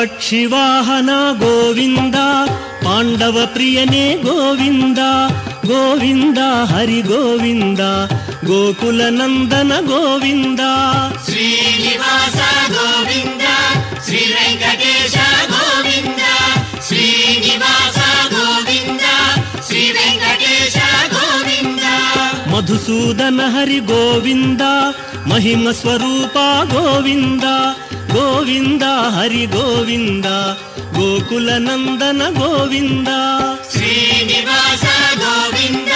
ಪಕ್ಷಿವಾಹನ ಗೋವಿಂದ, ಪಾಂಡವ ಪ್ರಿಯನೇ ಗೋವಿಂದ, ಗೋವಿಂದ ಹರಿ ಗೋವಿಂದ, ಗೋಕುಲ ನಂದನ ಗೋವಿಂದ. ಶ್ರೀನಿವಾಸ ಗೋವಿಂದ, ಶ್ರೀ ವೆಂಕಟೇಶ ಗೋವಿಂದ, ಶ್ರೀನಿವಾಸ ಗೋವಿಂದ, ಶ್ರೀ ವೆಂಕಟೇಶ ಗೋವಿಂದ. ಮಧುಸೂದನ ಹರಿ ಗೋವಿಂದ, ಮಹಿಮ ಸ್ವರೂಪ ಗೋವಿಂದ, ಗೋವಿಂದ ಹರಿ ಗೋವಿಂದ, ಗೋಕುಲ ನಂದನ ಗೋವಿಂದ. ಶ್ರೀನಿವಾಸ ಗೋವಿಂದ,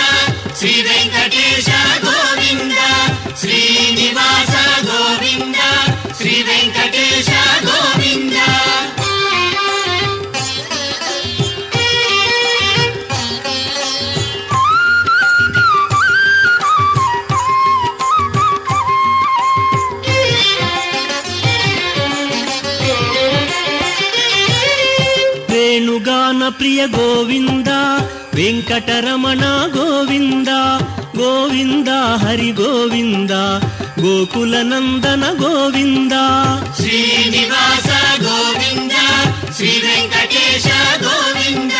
ಶ್ರೀ ವೆಂಕಟೇಶ ಗೋವಿಂದ, ಶ್ರೀನಿವಾಸ ಗೋವಿಂದ, ಶ್ರೀ ವೆಂಕಟೇಶ ಗೋವಿಂದ. ವೇಣುಗಾನ ಪ್ರಿಯ ಗೋವಿಂದ, ವೆಂಕಟರಮಣ ಗೋವಿಂದ, ಗೋವಿಂದ ಹರಿ ಗೋವಿಂದ, ಗೋಕುಲ ನಂದನ ಗೋವಿಂದ. ಶ್ರೀನಿವಾಸ ಗೋವಿಂದ, ಶ್ರೀ ವೆಂಕಟೇಶ ಗೋವಿಂದ,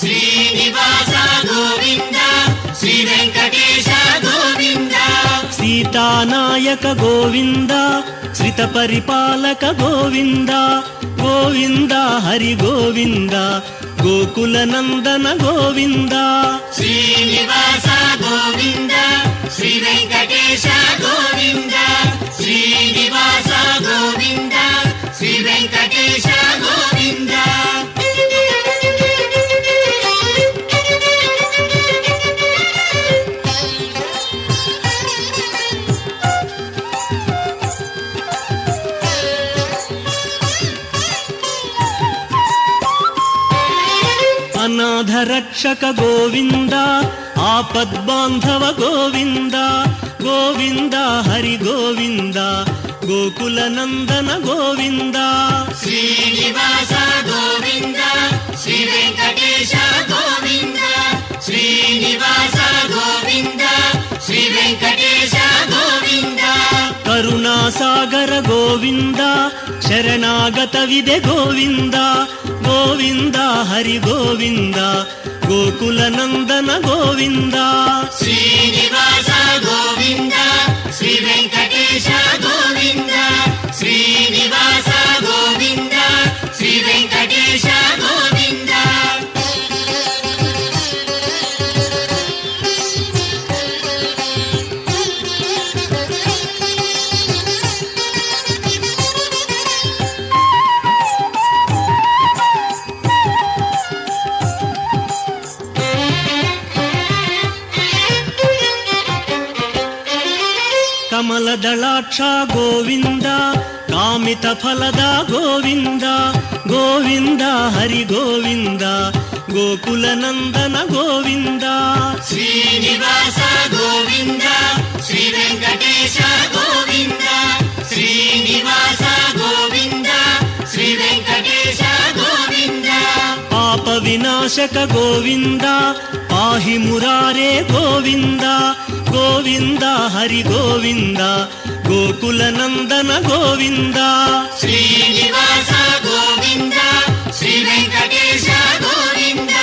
ಶ್ರೀನಿವಾಸ ಗೋವಿಂದ, ಶ್ರೀ ವೆಂಕಟೇಶ ಗೋವಿಂದ. ಸೀತಾನಾಯಕ ಗೋವಿಂದ, ಶ್ರಿತ ಪರಿಪಾಲಕ ಗೋವಿಂದ, ಗೋವಿಂದ ಹರಿ ಗೋವಿಂದ, ಗೋಕುಲ ನಂದನ ಗೋವಿಂದ. ಶ್ರೀನಿವಾಸ ಗೋವಿಂದ, ಶ್ರೀ ವೆಂಕಟೇಶ ಗೋವಿಂದ, ಶ್ರೀನಿವಾಸ ಗೋವಿಂದ, ಶ್ರೀ ವೆಂಕಟೇಶ ಗೋವಿಂದ. ಅನಾಥ ರಕ್ಷಕ ಗೋವಿಂದ, ಆಪದ್ಬಾಂಧವ ಗೋವಿಂದ, ಗೋವಿಂದ ಹರಿ ಗೋವಿಂದ, ಗೋಕುಲ ನಂದನ ಗೋವಿಂದ. ಶ್ರೀನಿವಾಸ ಗೋವಿಂದ, ಶ್ರೀ ವೆಂಕಟೇಶ ಗೋವಿಂದ, ಶ್ರೀನಿವಾಸ ಗೋವಿಂದ, ಶ್ರೀ ವೆಂಕಟೇಶ ಗೋವಿಂದ. ಕರುಣಾಸಾಗರ ಗೋವಿಂದ, ಶರಣಾಗತವಿದೆ ಗೋವಿಂದ, ಗೋವಿಂದ ಹರಿ ಗೋವಿಂದ, ಗೋಕುಲ ನಂದನ ಗೋವಿಂದ. ಶ್ರೀನಿವಾಸ ಗೋವಿಂದ, ಶ್ರೀ ವೆಂಕಟೇಶ ಗೋವಿಂದ, ಶ್ರೀನಿವಾಸ ಗೋವಿಂದ, ಶ್ರೀ ವೆಂಕಟೇಶ ಗೋವಿಂದ. ಕಮಲದಳಾಕ್ಷ ಗೋವಿಂದ, ಕಾಮಿತ ಫಲದ ಗೋವಿಂದ, ಗೋವಿಂದ ಹರಿ ಗೋವಿಂದ, ಗೋಕುಲ ನಂದನ ಗೋವಿಂದ. ಶ್ರೀನಿವಾಸ ಗೋವಿಂದ, ಶ್ರೀ ವೆಂಕಟೇಶ ಗೋವಿಂದ, ಶ್ರೀನಿವಾಸ ಗೋವಿಂದ, ಶ್ರೀ ವೆಂಕಟೇಶ ಗೋವಿಂದ. ಪಾಪ ವಿನಾಶಕ ಗೋವಿಂದ, ಪಾಹಿ ಮುರಾರೇ ಗೋವಿಂದ, ಗೋವಿಂದ ಹರಿ ಗೋವಿಂದ, ಗೋಕುಲ ನಂದನ ಗೋವಿಂದ. ಶ್ರೀನಿವಾಸ ಗೋವಿಂದ, ಶ್ರೀ ವೆಂಕಟೇಶ ಗೋವಿಂದ,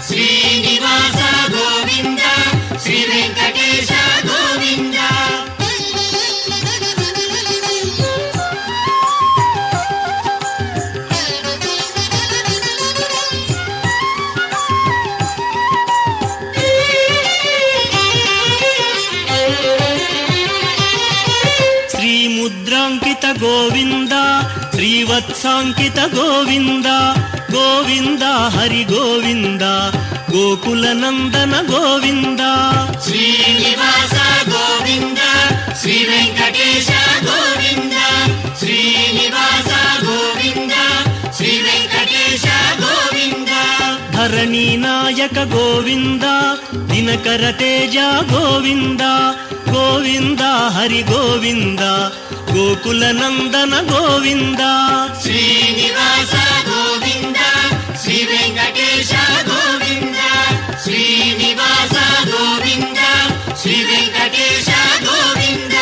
ಶ್ರೀನಿವಾಸ ಗೋವಿಂದ, ಶ್ರೀ ವೆಂಕಟೇಶ ಗೋವಿಂದ. ಮುದ್ರಾಂಕಿತ ಗೋವಿಂದ, ಶ್ರೀವತ್ಸಾಂಕಿತ ಗೋವಿಂದ, ಗೋವಿಂದ ಹರಿ ಗೋವಿಂದ, ಗೋಕುಲ ನಂದನ ಗೋವಿಂದ. ಶ್ರೀನಿವಾಸ ಗೋವಿಂದ, ಶ್ರೀ ವೆಂಕಟೇಶ ಗೋವಿಂದ, ಶ್ರೀನಿವಾಸ ಗೋವಿಂದ, ಶ್ರೀ ವೆಂಕಟೇಶ ಗೋವಿಂದ. ಧರಣಿ ನಾಯಕ ಗೋವಿಂದ, ದಿನಕರ ತೇಜ ಗೋವಿಂದ, ಗೋವಿಂದ ಹರಿ ಗೋವಿಂದ, ಗೋಕುಲ ನಂದನ ಗೋವಿಂದ. ಶ್ರೀನಿವಾಸ ಗೋವಿಂದ, ಶ್ರೀ ವೆಂಕಟೇಶ ಗೋವಿಂದ, ಶ್ರೀನಿವಾಸ ಗೋವಿಂದ, ಶ್ರೀ ವೆಂಕಟೇಶ ಗೋವಿಂದ.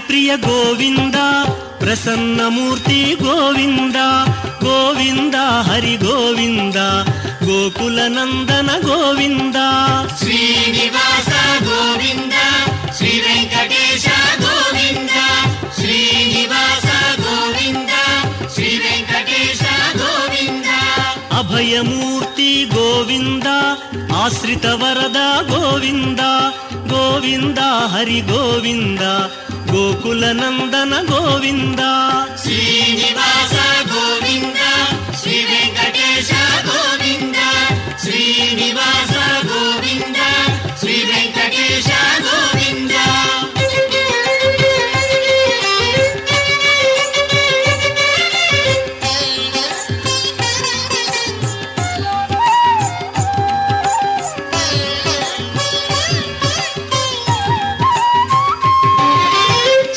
ಹರಿಪ್ರಿಯ ಗೋವಿಂದ, ಪ್ರಸನ್ನಮೂರ್ತಿ ಗೋವಿಂದ, ಗೋವಿಂದ ಹರಿ ಗೋವಿಂದ, ಗೋಕುಲ ನಂದನ ಗೋವಿಂದ. ಶ್ರೀನಿವಾಸ ಗೋವಿಂದ, ಶ್ರೀ ವೆಂಕಟೇಶ ಗೋವಿಂದ, ಶ್ರೀನಿವಾಸ ಗೋವಿಂದ, ಶ್ರೀ ವೆಂಕಟೇಶ ಗೋವಿಂದ. ಅಭಯಮೂರ್ತಿ ಗೋವಿಂದ, ಆಶ್ರಿತ ವರದ ಗೋವಿಂದ, ಗೋವಿಂದ ಹರಿ ಗೋವಿಂದ, ಗೋಕುಲ ನಂದನ ಗೋವಿಂದ. ಶ್ರೀನಿವಾಸ ಗೋವಿಂದ, ಶ್ರೀ ವೆಂಕಟೇಶ ಗೋವಿಂದ, ಶ್ರೀನಿವಾಸ ಗೋವಿಂದ, ಶ್ರೀ ವೆಂಕಟೇಶ ಗೋವಿಂದ.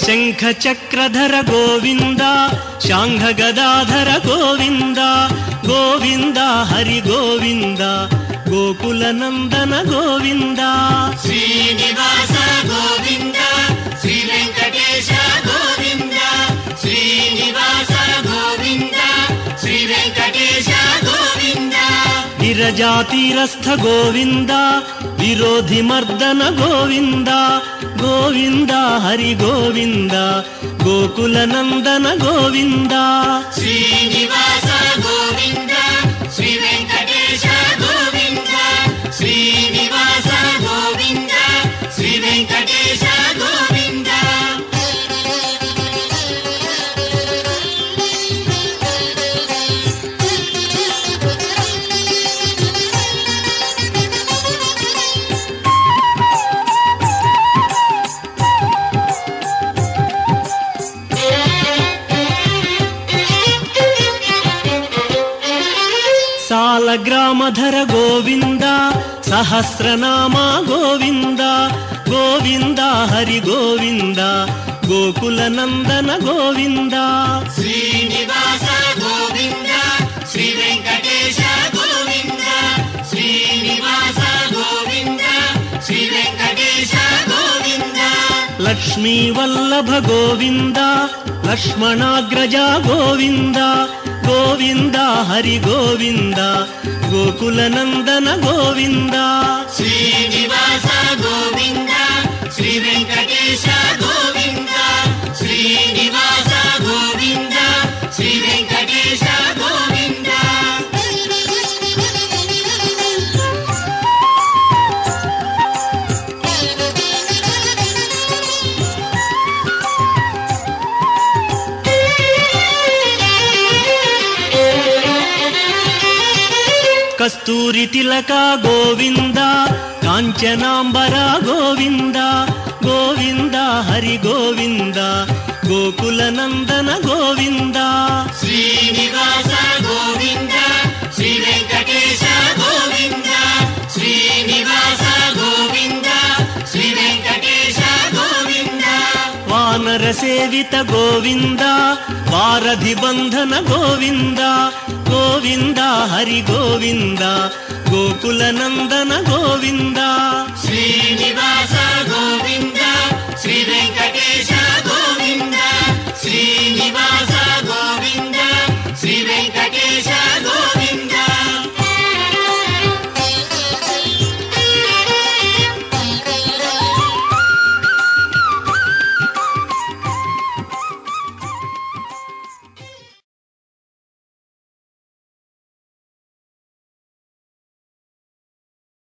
ಶಂಖ ಚಕ್ರಧರ ಗೋವಿಂದ, ಶಾಂಘ ಗದಾಧರ ಗೋವಿಂದ, ಗೋವಿಂದ ಹರಿ ಗೋವಿಂದ, ಗೋಕುಲ ನಂದನ ಗೋವಿಂದ. ಶ್ರೀನಿವಾಸ ಗೋವಿಂದ, ಶ್ರೀ ವೆಂಕಟೇಶ ಗೋವಿಂದ, ಶ್ರೀನಿವಾಸ ಗೋವಿಂದ, ಶ್ರೀ ವೆಂಕಟೇಶ ಗೋವಿಂದ. ವಿರಜಾತೀರಸ್ಥ ಗೋವಿಂದ, ವಿರೋಧಿ ಮರ್ದನ ಗೋವಿಂದ, ಗೋವಿಂದ ಹರಿ ಗೋವಿಂದ, ಗೋಕುಲ ನಂದನ ಗೋವಿಂದ. ಶ್ರೀನಿವಾಸ ಗೋವಿಂದ, ಶ್ರೀ ವೆಂಕಟೇಶ ಗೋವಿಂದ, ಶ್ರೀನಿವಾಸ ಗೋವಿಂದ, ಶ್ರೀ ವೆಂಕಟೇಶ ಗೋವಿಂದ. ಸಾಲಗ್ರಾಮಧರ ಗೋವಿಂದ, ಸಹಸ್ರನಾಮ ಗೋವಿಂದ, ಗೋವಿಂದ ಹರಿ ಗೋವಿಂದ, ಗೋಕುಲ ನಂದನ ಗೋವಿಂದ. ಶ್ರೀನಿವಾಸ ಗೋವಿಂದ, ಶ್ರೀ ವೆಂಕಟೇಶ ಗೋವಿಂದ, ಶ್ರೀನಿವಾಸ ಗೋವಿಂದ, ಶ್ರೀ ವೆಂಕಟೇಶ ಗೋವಿಂದ. ಲಕ್ಷ್ಮೀ ವಲ್ಲಭ ಗೋವಿಂದ, ಲಕ್ಷ್ಮಣಾಗ್ರಜ ಗೋವಿಂದ, ಗೋವಿಂದ ಹರಿ ಗೋವಿಂದ, ಗೋಕುಲ ನಂದನ ಗೋವಿಂದ. ಶ್ರೀನಿವಾಸ ಗೋವಿಂದ, ಶ್ರೀ ವೆಂಕಟೇಶ ಗೋವಿಂದ, ಶ್ರೀನಿವಾಸ ಗೋವಿಂದ, ಶ್ರೀ ವೆಂಕಟೇಶ ಗೋವಿಂದ. ಕಸ್ತೂರಿ ತಿಲಕ ಗೋವಿಂದ, ಕಾಂಚನಾಂಬರ ಗೋವಿಂದ, ಗೋವಿಂದ ಹರಿ ಗೋವಿಂದ, ಗೋಕುಲ ನಂದನ ಗೋವಿಂದ. ಶ್ರೀನಿವಾಸ ಗೋವಿಂದ, ಶ್ರೀ ವೆಂಕಟೇಶ ಗೋವಿಂದ, ಶ್ರೀನಿವಾಸ ಗೋವಿಂದ, ಶ್ರೀ ವೆಂಕಟೇಶ ಗೋವಿಂದ. ವಾನರ ಸೇವಿತ ಗೋವಿಂದ, ವಾರಧಿ ಬಂಧನ ಗೋವಿಂದ, ಗೋವಿಂದ ಹರಿ ಗೋವಿಂದ, ಗೋಕುಲ ನಂದನ ಗೋವಿಂದ. ಶ್ರೀ